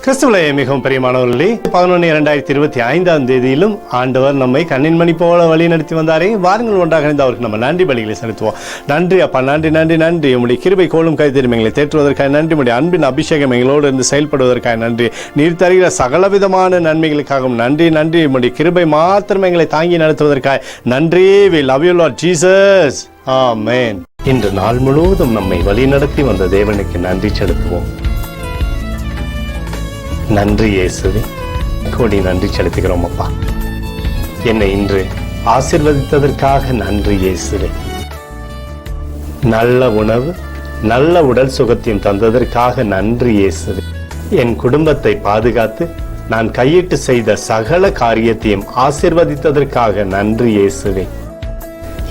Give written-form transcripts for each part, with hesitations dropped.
கிறிஸ்துவிலே மிகவும் பிரியமானவர்களே, 11/2025 ஆண்டவர் நம்மை கண்ணின் மணி போல வழி நடத்தி வந்தாரே. வாருங்கள் ஒன்றாக இணைந்து அவருக்கு நம்ம நன்றி பலிகளை செலுத்துவோம். நன்றி அப்பா, நன்றி நன்றி நன்றி. உங்களுடைய கிருபை கோலும் கைத்தறியும் எங்களை தேற்றுவதற்காக நன்றி. உங்களுடைய அன்பின் அபிஷேகம் எங்களோடு இருந்து செயல்படுவதற்காக நன்றி. நீர் தருகிற சகலவிதமான நன்மைகளுக்காகவும் நன்றி நன்றி. உங்களுடைய கிருபை மாத்திரம் எங்களை தாங்கி நடத்துவதற்காக நன்றி. We love you Lord Jesus. ஆமென். இன்று நாள் முழுவதும் நம்மை வழி நடத்தி வந்த தேவனுக்கு நன்றி செலுத்துவோம். நன்றி இயேசுவே, கோடி நன்றி செலுத்துகிறோம் அப்பா. என்னை இன்று ஆசீர்வதித்ததற்காக நன்றி இயேசுவே. நல்ல உணவு, நல்ல உடல் சுகத்தையும் தந்ததற்காக நன்றி இயேசுவே. என் குடும்பத்தை பாதுகாத்து நான் கையிட்டு செய்த சகல காரியத்தையும் ஆசீர்வதித்ததற்காக நன்றி இயேசுவே.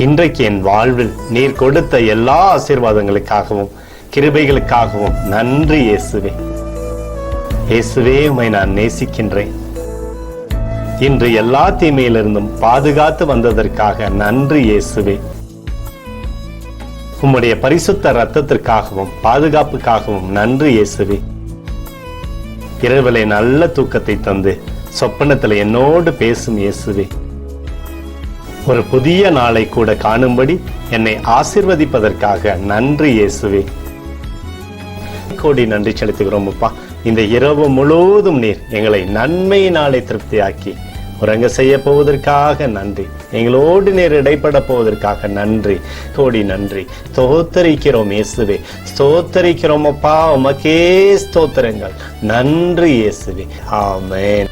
இன்றைக்கு என் வாழ்வில் நீர் கொடுத்த எல்லா ஆசீர்வாதங்களுக்காகவும் கிருபைகளுக்காகவும் நன்றி இயேசுவே. இயேசுவே, உம்மை நான் நேசிக்கின்றேன். இன்று எல்லா தீமையிலிருந்தும் பாதுகாத்து வந்ததற்காக நன்றி இயேசுவே. உம்முடைய பரிசுத்த இரத்தத்திற்காகவும் பாதுகாப்புக்காகவும் நன்றி இயேசுவே. இரவிலே நல்ல தூக்கத்தை தந்து சொப்பனத்தில் என்னோடு பேசும் இயேசுவே. ஒரு புதிய நாளை கூட காணும்படி என்னை ஆசீர்வதிப்பதற்காக நன்றி இயேசுவே. கோடி நன்றி செலுத்துகிறோம் அப்பா. இந்த இரவு முழுவதும் நீர் எங்களை நன்மையினாலே திருப்தியாக்கி உறங்க செய்ய போவதற்காக நன்றி. எங்களோடு நீர் இடைப்பட போவதற்காக நன்றி. கோடி நன்றி. ஸ்தோத்தரிக்கிறோம் இயேசுவே, ஸ்தோத்தரிக்கிறோம் அப்பா. உமக்கே ஸ்தோத்திரங்கள். நன்றி இயேசுவே. ஆமென்.